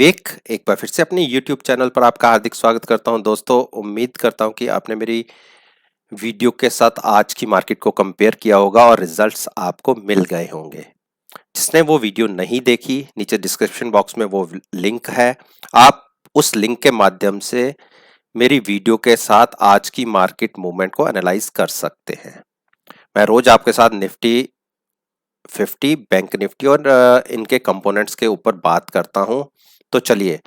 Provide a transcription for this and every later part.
एक बार फिर से अपने YouTube चैनल पर आपका हार्दिक स्वागत करता हूं। दोस्तों, उम्मीद करता हूं कि आपने मेरी वीडियो के साथ आज की मार्केट को कंपेयर किया होगा और रिजल्ट्स आपको मिल गए होंगे। जिसने वो वीडियो नहीं देखी, नीचे डिस्क्रिप्शन बॉक्स में वो लिंक है। आप उस लिंक के माध्यम से मेरी वीडियो के साथ आज की मार्केट मूवमेंट को एनालाइज कर सकते हैं। मैं रोज आपके साथ निफ्टी 50, बैंक निफ्टी और इनके कंपोनेंट्स के ऊपर बात करता हूं। तो चलिए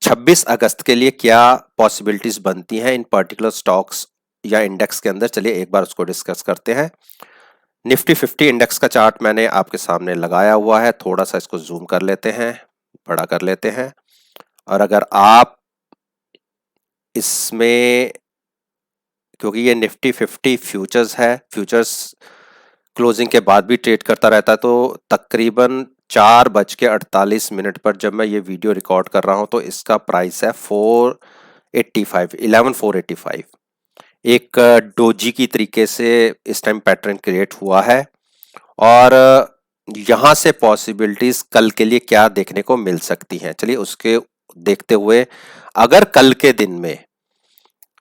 26 अगस्त के लिए क्या पॉसिबिलिटीज बनती हैं इन पर्टिकुलर स्टॉक्स या इंडेक्स के अंदर, चलिए एक बार उसको डिस्कस करते हैं। निफ्टी 50 इंडेक्स का चार्ट मैंने आपके सामने लगाया हुआ है। थोड़ा सा इसको जूम कर लेते हैं, बड़ा कर लेते हैं। और अगर आप इसमें, क्योंकि ये निफ्टी 50 फ्यूचर्स है, फ्यूचर्स क्लोजिंग के बाद भी ट्रेड करता रहता है, तो तकरीबन 4:48 पर जब मैं ये वीडियो रिकॉर्ड कर रहा हूं तो इसका प्राइस है 11,485। एक डोजी की तरीके से इस टाइम पैटर्न क्रिएट हुआ है और यहां से पॉसिबिलिटीज कल के लिए क्या देखने को मिल सकती हैं, चलिए उसके देखते हुए अगर कल के दिन में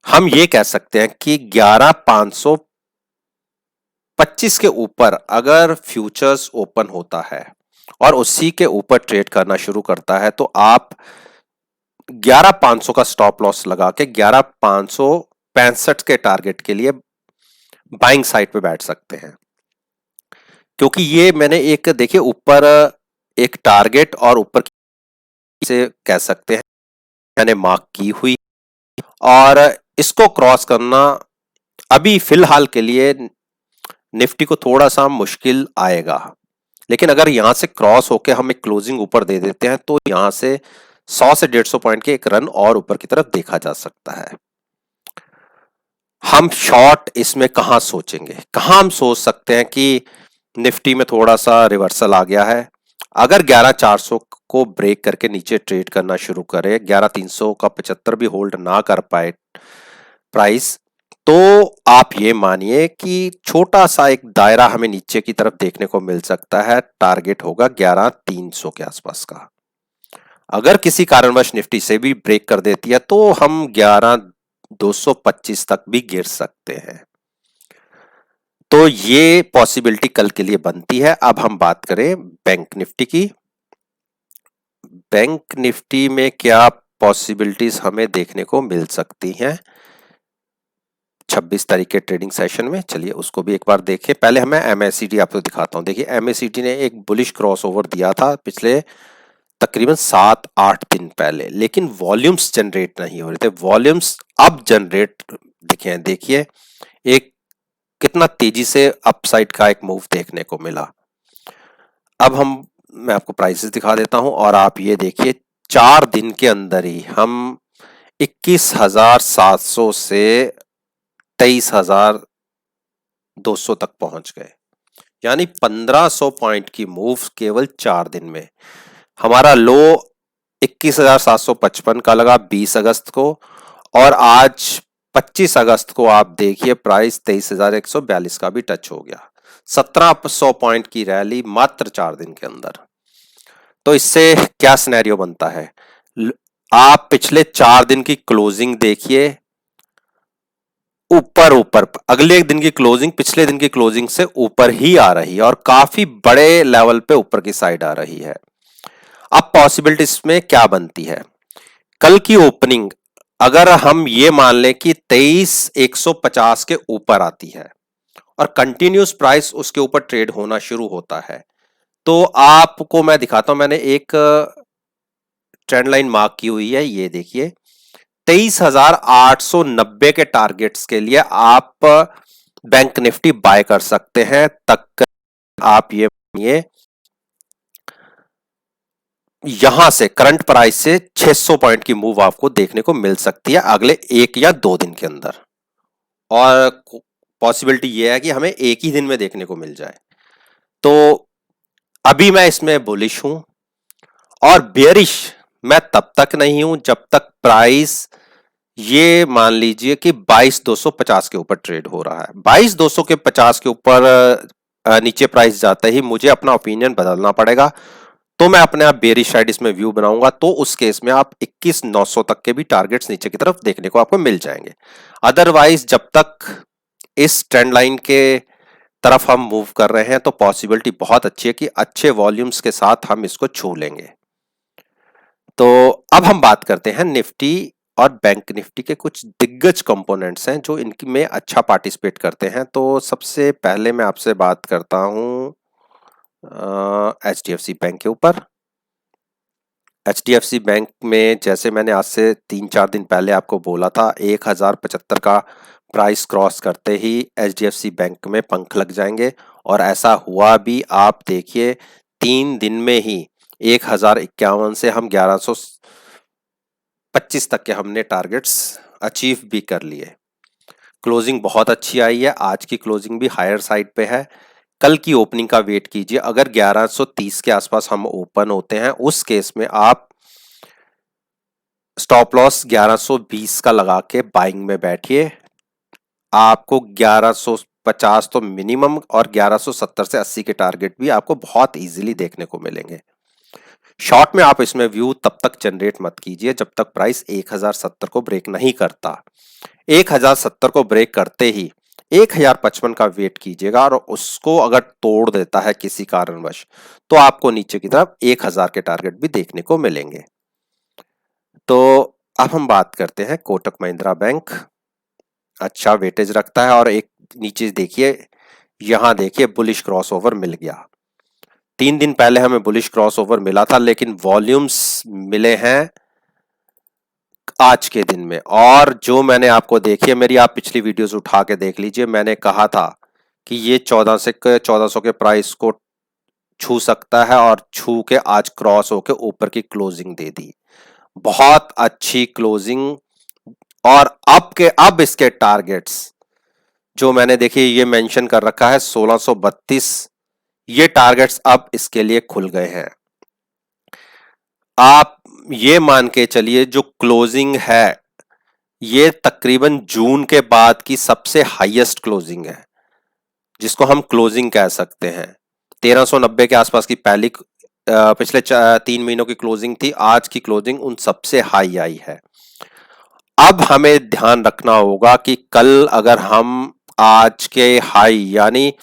हम ये कह सकते हैं कि 11,525 के ऊपर अगर फ्यूचर्स ओपन होता है और उसी के ऊपर ट्रेड करना शुरू करता है, तो आप 11,500 का स्टॉप लॉस लगा के 11,565 के टारगेट के लिए बाइंग साइड पे बैठ सकते हैं। क्योंकि ये मैंने एक देखिए ऊपर एक टारगेट और ऊपर से कह सकते हैं मैंने मार्क की हुई और इसको क्रॉस करना अभी फिलहाल के लिए निफ्टी को थोड़ा सा मुश्किल आएगा। लेकिन अगर यहां से क्रॉस होके हम एक क्लोजिंग ऊपर दे देते हैं तो यहां से 100 से 150 पॉइंट के एक रन और ऊपर की तरफ देखा जा सकता है। हम शॉर्ट इसमें कहां सोचेंगे, कहां हम सोच सकते हैं कि निफ्टी में थोड़ा सा रिवर्सल आ गया है। अगर 11,400 को ब्रेक करके नीचे ट्रेड करना शुरू करे, 11,300 का 75 भी होल्ड ना कर पाए प्राइस, तो आप ये मानिए कि छोटा सा एक दायरा हमें नीचे की तरफ देखने को मिल सकता है। टारगेट होगा 11,300 के आसपास का। अगर किसी कारणवश निफ्टी से भी ब्रेक कर देती है तो हम 11,225 तक भी गिर सकते हैं। तो ये पॉसिबिलिटी कल के लिए बनती है। अब हम बात करें बैंक निफ्टी की। बैंक निफ्टी में क्या पॉसिबिलिटीज हमें देखने को मिल सकती हैं 26 तारीख के ट्रेडिंग सेशन में, चलिए उसको भी एक बार देखें। पहले हमें MACD आपको दिखाता हूं। देखिए MACD ने एक बुलिश क्रॉसओवर दिया था पिछले तकरीबन 7-8 दिन पहले, लेकिन वॉल्यूम्स जनरेट नहीं हो रहे थे। वॉल्यूम्स अब जनरेट देखिए एक कितना तेजी से अपसाइड का एक मूव देखने को मिला। अब मैं आपको प्राइसेस दिखा देता हूं और आप ये देखिए 4 दिन के अंदर ही हम 21,700 से 23,200 तक पहुंच गए, यानी 1,500 पॉइंट की मूव केवल 4 दिन में। हमारा लो 21,755 का लगा 20 अगस्त को और आज 25 अगस्त को आप देखिए प्राइस 23,142 का भी टच हो गया। 1,700 पॉइंट की रैली मात्र 4 दिन के अंदर। तो इससे क्या सिनेरियो बनता है, आप पिछले 4 दिन की क्लोजिंग देखिए, ऊपर अगले दिन की क्लोजिंग पिछले दिन की क्लोजिंग से ऊपर ही आ रही है और काफी बड़े लेवल पे ऊपर की साइड आ रही है। अब पॉसिबिलिटीज में क्या बनती है, कल की ओपनिंग अगर हम ये मान लें कि 23,150 के ऊपर आती है और कंटिन्यूस प्राइस उसके ऊपर ट्रेड होना शुरू होता है, तो आपको मैं दिखाता हूं। मैंने एक ट्रेंड लाइन मार्क की हुई है, ये देखिए 23,890 के टारगेट्स के लिए आप बैंक निफ्टी बाय कर सकते हैं। तक आप ये यहां से करंट प्राइस से 600 पॉइंट की मूव आपको देखने को मिल सकती है अगले 1 या 2 दिन के अंदर। और पॉसिबिलिटी ये है कि हमें एक ही दिन में देखने को मिल जाए। तो अभी मैं इसमें बुलिश हूं और बेयरिश मैं तब तक नहीं हूं जब तक प्राइस ये मान लीजिए कि 22,250 के ऊपर ट्रेड हो रहा है। 22,250 के ऊपर नीचे प्राइस जाते ही मुझे अपना ओपिनियन बदलना पड़ेगा। तो मैं अपने आप बेरिश साइड इसमें व्यू बनाऊंगा, तो उस केस में आप 21,900 तक के भी टारगेट्स नीचे की तरफ देखने को आपको मिल जाएंगे। अदरवाइज जब तक इस ट्रेंड लाइन के तरफ हम मूव कर रहे हैं तो पॉसिबिलिटी बहुत अच्छी है कि अच्छे वॉल्यूम्स के साथ हम इसको छू लेंगे। तो अब हम बात करते हैं निफ्टी और बैंक निफ्टी के कुछ दिग्गज कंपोनेंट्स हैं जो इनकी में अच्छा पार्टिसिपेट करते हैं। तो सबसे पहले मैं आपसे बात करता हूं एचडीएफसी बैंक के ऊपर। एचडीएफसी बैंक में जैसे मैंने आज से 3-4 दिन पहले आपको बोला था, 1075 का प्राइस क्रॉस करते ही एचडीएफसी बैंक में पंख लग जाएंगे, और ऐसा हुआ भी। आप देखिए 3 दिन में ही 1051 से हम 1125 तक के हमने टारगेट्स अचीव भी कर लिए। क्लोजिंग बहुत अच्छी आई है, आज की क्लोजिंग भी हायर साइड पे है। कल की ओपनिंग का वेट कीजिए, अगर 1130 के आसपास हम ओपन होते हैं उस केस में आप स्टॉप लॉस 1120 का लगा के बाइंग में बैठिए। आपको 1150 तो मिनिमम और 1170 से 80 के टारगेट भी आपको बहुत इजीली देखने को मिलेंगे। शॉर्ट में आप इसमें व्यू तब तक जनरेट मत कीजिए जब तक प्राइस 1070 को ब्रेक नहीं करता। 1070 को ब्रेक करते ही 1055 का वेट कीजिएगा, और उसको अगर तोड़ देता है किसी कारणवश तो आपको नीचे की तरफ 1000 के टारगेट भी देखने को मिलेंगे। तो अब हम बात करते हैं कोटक महिंद्रा बैंक। अच्छा वेटेज रखता है, और एक नीचे देखिए, यहां देखिए बुलिश क्रॉसओवर मिल गया। 3 दिन पहले हमें बुलिश क्रॉसओवर मिला था, लेकिन वॉल्यूम्स मिले हैं आज के दिन में। और जो मैंने आपको देखिए, मेरी आप पिछली वीडियोस उठा के देख लीजिए, मैंने कहा था कि ये 1400 के प्राइस को छू सकता है, और छू के आज क्रॉस होके ऊपर की क्लोजिंग दे दी। बहुत अच्छी क्लोजिंग। और अब इसके टारगेट्स जो मैंने देखिए ये मेंशन कर रखा है 1632, ये टारगेट्स अब इसके लिए खुल गए हैं। आप ये मान के चलिए जो क्लोजिंग है ये तकरीबन जून के बाद की सबसे हाईएस्ट क्लोजिंग है, जिसको हम क्लोजिंग कह सकते हैं। 1390 के आसपास की पहली पिछले 3 महीनों की क्लोजिंग थी, आज की क्लोजिंग उन सबसे हाई आई है। अब हमें ध्यान रखना होगा कि कल अगर हम आज के हाई यानी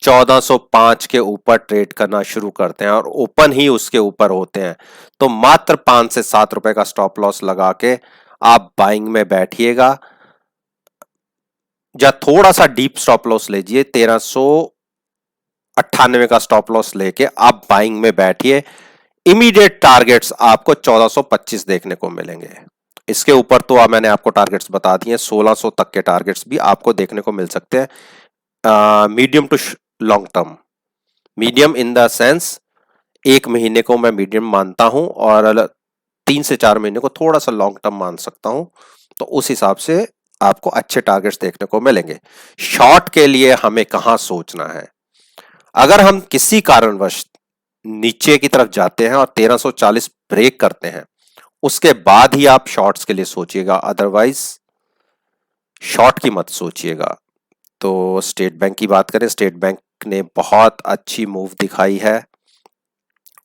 1405 के ऊपर ट्रेड करना शुरू करते हैं और ओपन ही उसके ऊपर होते हैं, तो मात्र 5 से 7 रुपए का स्टॉप लॉस लगा के आप बाइंग में बैठिएगा, या थोड़ा सा डीप स्टॉप लॉस लीजिए। 1398 का स्टॉप लॉस लेके आप बाइंग में बैठिए। इमीडिएट टारगेट्स आपको 1425 देखने को मिलेंगे। इसके ऊपर तो मैंने आपको टारगेट्स बता दिए, 1600 तक के टारगेट्स भी आपको देखने को मिल सकते हैं medium to long term. Medium in the sense 1 महीने को मैं मीडियम मानता हूं, और 3 से 4 महीने को थोड़ा सा लॉन्ग टर्म मान सकता हूं। तो उस हिसाब से आपको अच्छे टारगेट्स देखने को मिलेंगे। शॉर्ट के लिए हमें कहां सोचना है, अगर हम किसी कारणवश नीचे की तरफ जाते हैं और 1340 ब्रेक करते हैं उसके बाद ही आप शॉर्ट्स के लिए सोचिएगा, अदरवाइज शॉर्ट की मत सोचिएगा। तो स्टेट बैंक की बात करें, स्टेट बैंक ने बहुत अच्छी मूव दिखाई है,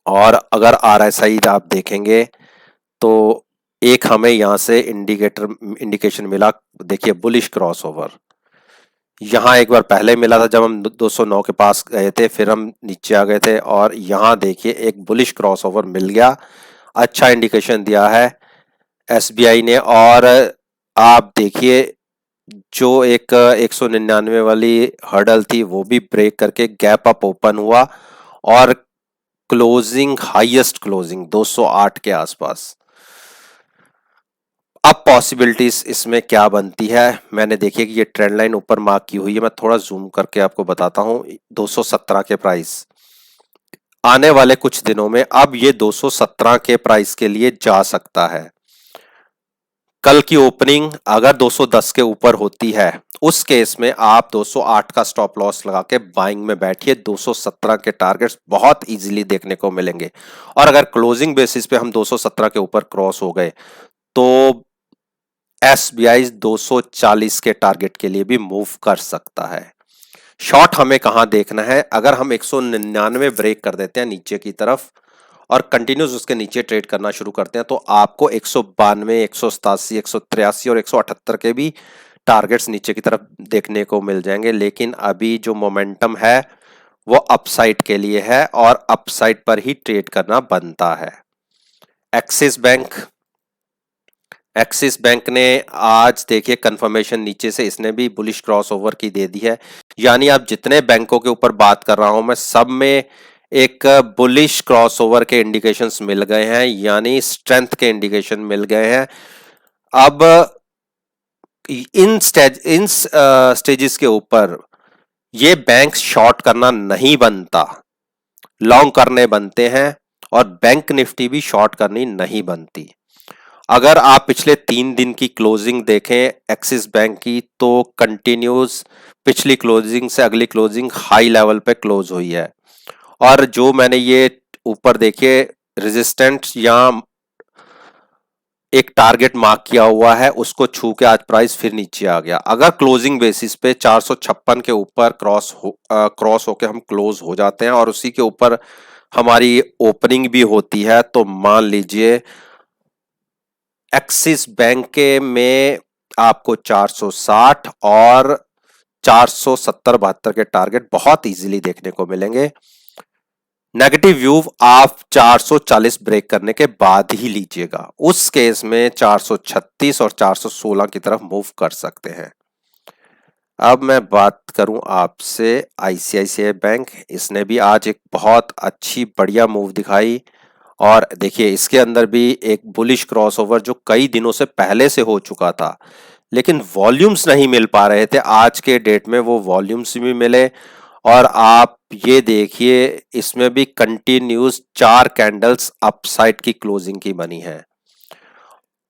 और अगर आरएसआई आप देखेंगे तो एक हमें यहां से इंडिकेशन मिला, देखिए बुलिश क्रॉसओवर। यहां एक बार पहले मिला था जब हम 209 के पास गए थे, फिर हम नीचे आ गए थे, और यहां देखिए एक बुलिश क्रॉसओवर मिल गया। अच्छा इंडिकेशन दिया है एसबीआई ने। और आप देखिए जो एक 199 वाली हर्डल थी वो भी ब्रेक करके गैप अप ओपन हुआ, और क्लोजिंग हाईएस्ट क्लोजिंग 208 के आसपास। अब पॉसिबिलिटीज इसमें क्या बनती है, मैंने देखिए कि ये ट्रेंड लाइन ऊपर मार्क की हुई है, मैं थोड़ा जूम करके आपको बताता हूं। 217 के प्राइस आने वाले कुछ दिनों में अब ये 217 के प्राइस के लिए जा सकता है। कल की ओपनिंग अगर 210 के ऊपर होती है उस केस में आप 208 का स्टॉप लॉस लगा के बाइंग में बैठिए। 217 के टारगेट्स बहुत इजीली देखने को मिलेंगे, और अगर क्लोजिंग बेसिस पे हम 217 के ऊपर क्रॉस हो गए तो एसबीआई 240 के टारगेट के लिए भी मूव कर सकता है। शॉर्ट हमें कहां देखना है, अगर हम 199 ब्रेक कर देते हैं नीचे की तरफ और कंटिन्यूस उसके नीचे ट्रेड करना शुरू करते हैं तो आपको 192, 187, 183 और 178 के भी टारगेट्स नीचे की तरफ देखने को मिल जाएंगे। लेकिन अभी जो मोमेंटम है वो अपसाइड के लिए है और अपसाइड पर ही ट्रेड करना बनता है। एक्सिस बैंक, एक्सिस बैंक ने आज देखिए कंफर्मेशन नीचे से इसने भी बुलिश क्रॉसओवर की दे दी है। यानी आप जितने बैंकों के ऊपर बात कर रहा हूं मैं, सब में एक बुलिश क्रॉसओवर के इंडिकेशंस मिल गए हैं, यानी स्ट्रेंथ के इंडिकेशन मिल गए हैं। अब इन स्टेजेस के ऊपर ये बैंक शॉर्ट करना नहीं बनता, लॉन्ग करने बनते हैं, और बैंक निफ्टी भी शॉर्ट करनी नहीं बनती। अगर आप पिछले 3 दिन की क्लोजिंग देखें एक्सिस बैंक की, तो कंटिन्यूस पिछली क्लोजिंग से अगली क्लोजिंग हाई लेवल पे क्लोज हुई है। और जो मैंने ये ऊपर देखिए रेजिस्टेंस या एक टारगेट मार्क किया हुआ है, उसको छू के आज प्राइस फिर नीचे आ गया। अगर क्लोजिंग बेसिस पे 456 के ऊपर क्रॉस होके हम क्लोज हो जाते हैं और उसी के ऊपर हमारी ओपनिंग भी होती है, तो मान लीजिए एक्सिस बैंक में आपको 460 और 470-72 के टारगेट बहुत इजीली देखने को मिलेंगे। नेगेटिव व्यू आप 440 ब्रेक करने के बाद ही लीजिएगा, उस केस में 436 और 416 की तरफ मूव कर सकते हैं। अब मैं बात करूं आपसे आईसीआईसीआई बैंक, इसने भी आज एक बहुत अच्छी बढ़िया मूव दिखाई और देखिए इसके अंदर भी एक बुलिश क्रॉसओवर जो कई दिनों से पहले से हो चुका था, लेकिन वॉल्यूम्स नहीं मिल पा रहे थे। आज के डेट में वो वॉल्यूम्स भी मिले और आप ये देखिए इसमें भी कंटिन्यूस 4 कैंडल्स अपसाइड की क्लोजिंग की बनी है।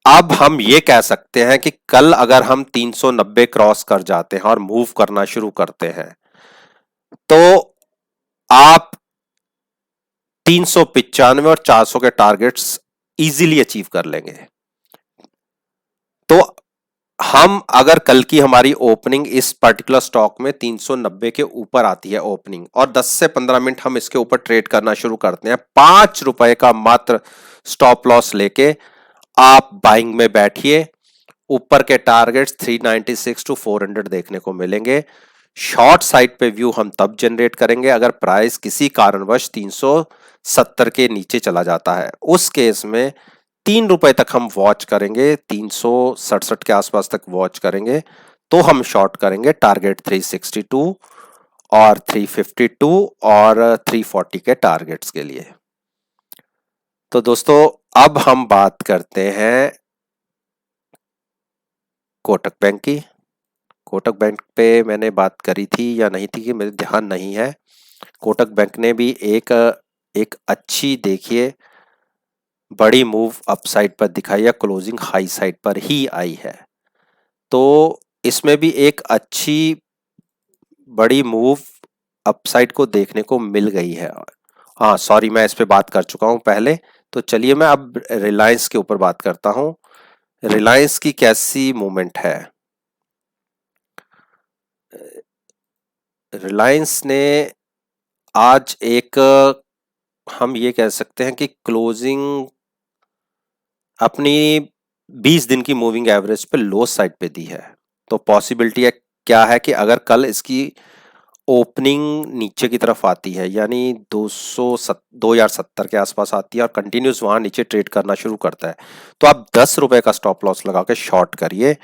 अब हम ये कह सकते हैं कि कल अगर हम 390 क्रॉस कर जाते हैं और मूव करना शुरू करते हैं तो आप 395 और 400 के टारगेट्स इजीली अचीव कर लेंगे। तो हम अगर कल की हमारी ओपनिंग इस पर्टिकुलर स्टॉक में 390 के ऊपर आती है ओपनिंग और 10 से 15 मिनट हम इसके ऊपर ट्रेड करना शुरू करते हैं, 5 रुपए का मात्र स्टॉप लॉस लेके आप बाइंग में बैठिए। ऊपर के टारगेट्स 396 टू 400 देखने को मिलेंगे। शॉर्ट साइड पे व्यू हम तब जनरेट करेंगे अगर प्राइस किसी कारणवश 370 के नीचे चला जाता है। उस केस में 3 रुपए तक हम वॉच करेंगे, 367 के आसपास तक वॉच करेंगे, तो हम शॉर्ट करेंगे टारगेट 362 और 352 और 340 के टारगेट्स के लिए। तो दोस्तों अब हम बात करते हैं कोटक बैंक की। कोटक बैंक पे मैंने बात करी थी या नहीं थी कि मेरे ध्यान नहीं है। कोटक बैंक ने भी एक अच्छी देखिए बड़ी मूव अपसाइड पर दिखाई है, क्लोजिंग हाई साइड पर ही आई है, तो इसमें भी एक अच्छी बड़ी मूव अपसाइड को देखने को मिल गई है। हाँ सॉरी, मैं इस पे बात कर चुका हूं पहले। तो चलिए मैं अब रिलायंस के ऊपर बात करता हूं। रिलायंस की कैसी मूवमेंट है। रिलायंस ने आज एक हम ये कह सकते हैं कि क्लोजिंग अपनी 20 दिन की मूविंग एवरेज पे लो साइड पे दी है। तो पॉसिबिलिटी क्या है कि अगर कल इसकी ओपनिंग नीचे की तरफ आती है, यानी 2070 के आसपास आती है और कंटिन्यूस वहां नीचे ट्रेड करना शुरू करता है, तो आप 10 रुपए का स्टॉप लॉस लगा के शॉर्ट करिए।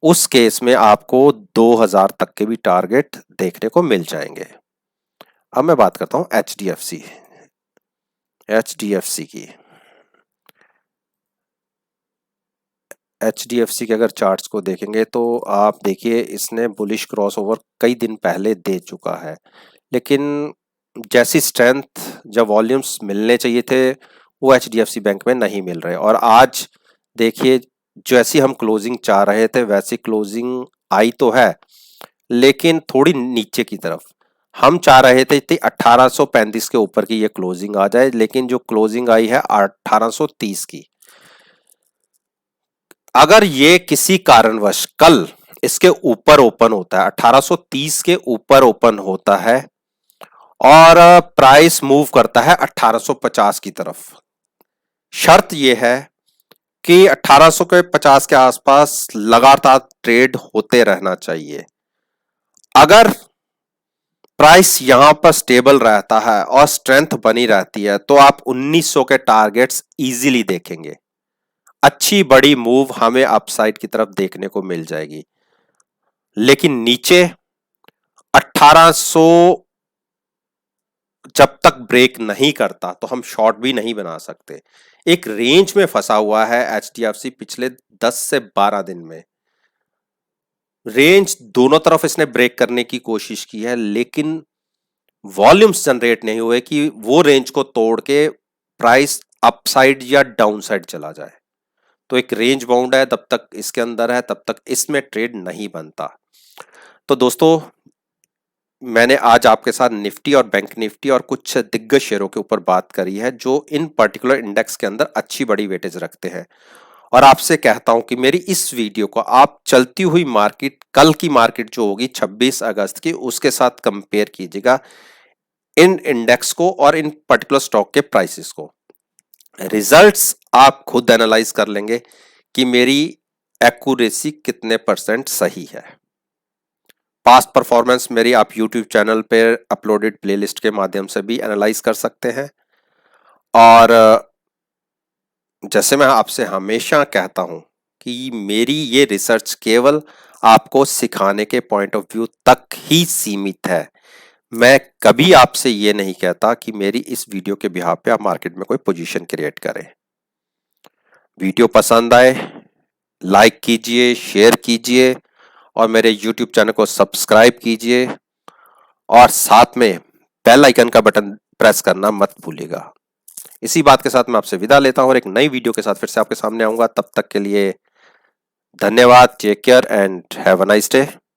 उस केस में आपको 2000 तक के भी टारगेट देखने को मिल जाएंगे। अब मैं बात करता हूं एचडीएफसी की। एचडीएफसी के अगर चार्ट्स को देखेंगे तो आप देखिए इसने बुलिश क्रॉसओवर कई दिन पहले दे चुका है, लेकिन जैसी स्ट्रेंथ जब वॉल्यूम्स मिलने चाहिए थे वो एचडीएफसी बैंक में नहीं मिल रहे। और आज देखिए जैसी हम क्लोजिंग चाह रहे थे वैसी क्लोजिंग आई तो है, लेकिन थोड़ी नीचे की तरफ। हम चाह रहे थे 1835 के ऊपर की ये क्लोजिंग आ जाए, लेकिन जो क्लोजिंग आई है 1830 की। अगर ये किसी कारणवश कल इसके ऊपर ओपन होता है, 1830 के ऊपर ओपन होता है और प्राइस मूव करता है 1850 की तरफ। शर्त यह है कि 1850 के आसपास लगातार ट्रेड होते रहना चाहिए। अगर प्राइस यहां पर स्टेबल रहता है और स्ट्रेंथ बनी रहती है तो आप 1900 के टारगेट्स इजीली देखेंगे। अच्छी बड़ी मूव हमें अपसाइड की तरफ देखने को मिल जाएगी, लेकिन नीचे 1800 जब तक ब्रेक नहीं करता तो हम शॉर्ट भी नहीं बना सकते। एक रेंज में फंसा हुआ है एचडीएफसी पिछले 10 से 12 दिन में। रेंज दोनों तरफ इसने ब्रेक करने की कोशिश की है, लेकिन वॉल्यूम्स जनरेट नहीं हुए कि वो रेंज को तोड़ के प्राइस अपसाइड या डाउनसाइड चला जाए। तो एक रेंज बाउंड है, तब तक इसके अंदर है तब तक इसमें ट्रेड नहीं बनता। तो दोस्तों, मैंने आज आपके साथ निफ्टी और बैंक निफ्टी और कुछ दिग्गज शेयरों के ऊपर बात करी है जो इन पर्टिकुलर इंडेक्स के अंदर अच्छी बड़ी वेटेज रखते हैं। और आपसे कहता हूं कि मेरी इस वीडियो को आप चलती हुई मार्केट, कल की मार्केट जो होगी 26 अगस्त की, उसके साथ कंपेयर कीजिएगा इन इंडेक्स को और इन पर्टिकुलर स्टॉक के प्राइसेस को। रिजल्ट्स आप खुद एनालाइज कर लेंगे कि मेरी एक्यूरेसी कितने परसेंट सही है। पास्ट परफॉर्मेंस मेरी आप YouTube चैनल पे अपलोडेड प्लेलिस्ट के माध्यम से भी एनालाइज कर सकते हैं। और जैसे मैं आपसे हमेशा कहता हूं कि मेरी ये रिसर्च केवल आपको सिखाने के पॉइंट ऑफ व्यू तक ही सीमित है। मैं कभी आपसे ये नहीं कहता कि मेरी इस वीडियो के बिहाफ पे आप मार्केट में कोई पोजीशन क्रिएट करें। वीडियो पसंद आए लाइक कीजिए, शेयर कीजिए और मेरे YouTube चैनल को सब्सक्राइब कीजिए और साथ में बेल आइकन का बटन प्रेस करना मत भूलिएगा। इसी बात के साथ मैं आपसे विदा लेता हूं और एक नई वीडियो के साथ फिर से आपके सामने आऊंगा। तब तक के लिए धन्यवाद। Take care and have a nice day.